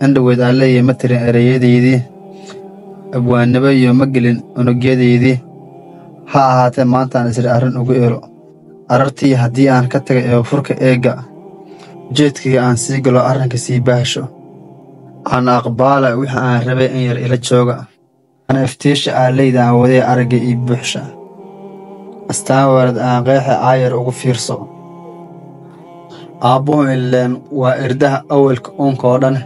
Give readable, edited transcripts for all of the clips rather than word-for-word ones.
andhaweed aan leeyahay ma tirin erayadeydii abwaannaba iyo ma gelin unugyadeydii ha ahaatee maantaan isri arrin ugu elo arartii haddii aan ka tagay ee furka eegga ujeedkayga aan sii galo arrinka sii baahsho aan aqbaala wixii aan rabay in yar ila jooga aan iftiisha aaleyda aan wadee aragga ii buuxsha astaan waalid aan qeexa aayar ugu fiirso aabbuhu ileen waa irdaha awalka uunka oo dhan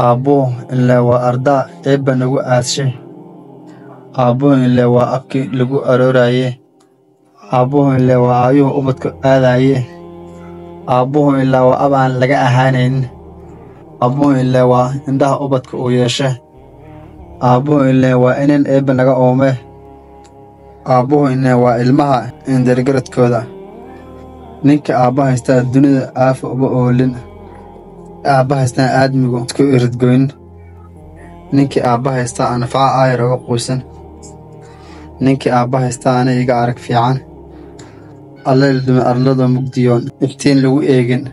aabbuhu ileen waa ardaa eebba nagu aadshay aabbuhu ileen waa abkii lagu arooraye aabbuhu ileen waa aayuhu ubadku aadaye aabbuhu ilaa waa ab aan laga ahaanaynin aabbuhu ileen waa indhaha ubadka uu yeeshe aabbuhu ileen waa inan eebba naga oome aabbuhu ileen waa ilmaha indargaradkooda ninka aabba haystaa dunida aafa uba oolin aabba haystaan aadmigu isku iridgoyn ninkii aabba haystaa anfaca aayar uga quusan ninkii aabba haystaa ana iga arag fiican alleyl dume arlada mugdiyoon iftiin lagu eegin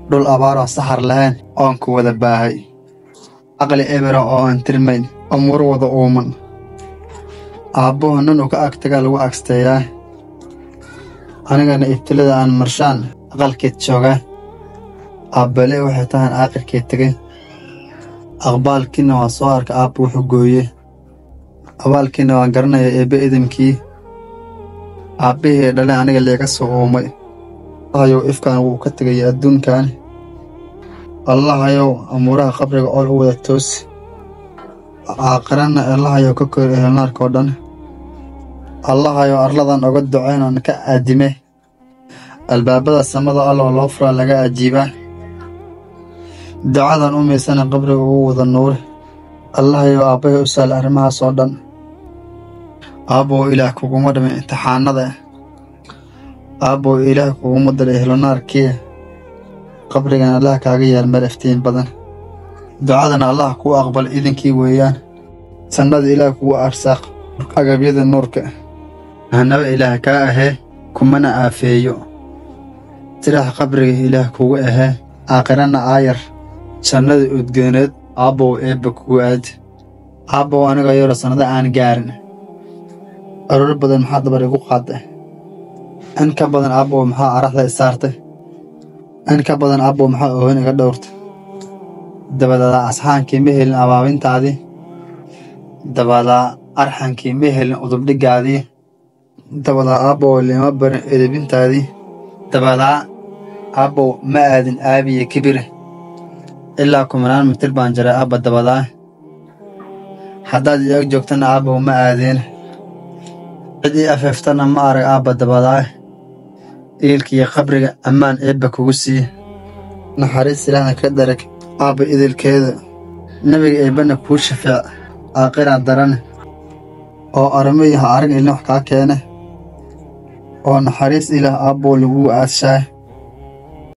dhul abaaroo saxar lahayn oon ku wada baahay caqli ebera oo aan tirmayn amur wada uuman aabbuhu nin uu ka agtagaa lagu agsteeyaa anigana ibtilada aan marshaan aqalkeed joogaa aabbale waxay tahaan aaqirkeed tegay aqbaalkiina waa soo arka aabba wuxuu gooye abaalkiina waan garanaya eebbe idamkii aabbihii dhale aniga leega soo uumay allahayow ifkaan wuu ka tegaya adduunkan allahayow amuuraha qabriga ool u wada toosi aaqiranna allahayow ka kori ehelnaarkoo dhan allahayow arladan oga ducaynan ka aadime albaabada samada alloo loo furaa laga ajiibaa ducadan u miisana qabriga ugu wada nuuri allahayow aabbahay u saal arrimahaasoo dhan aabbow ilaah kuguma dhimin imtixaanada aabbow ilaah kuguma daray ehlunaarkii qabrigan allah kaaga yaal meel iftiin badan ducadana allah kuu aqbal idinkii weeyaan sannada ilaah kugu arsaaq agabyada nuurka hanaba ilaah kaa ahee kumana aafeeyo siraax qabriga ilaah kugu ahee aakhirana aayar jannada udgooneed aabbow eebba kugu aad aabbow aniga yaro sannada aan gaarin aroor badan maxaa dabar igu qaadday in ka badan aabbow maxaa araxda isaartay in ka badan aabbow maxaa oohin iga dhowrtay dabadaa asxaankii ma helin abaabintaadii dabadaa arxankii ma helin udubdhiggaadii dabadaa aabbow lima barin edebintaadii dabadaa aabbow ma aadin aabiye kibire ilaa kumanaan mitir baan jaray aabba dabadaa haddaad iyaag joogtana aabbow ma aadeen cid ii afeeftana ma arag aabba dabadaa iilkiiyo qabriga ammaan eebba kugu sii naxariis ilaahna ka darag aabba idilkeeda nebiga eebbana kuu shafeec aaqiraa darane oo armayaha arag ilna wax kaa keene oo naxariis ilaah aabbow laguu aadshaay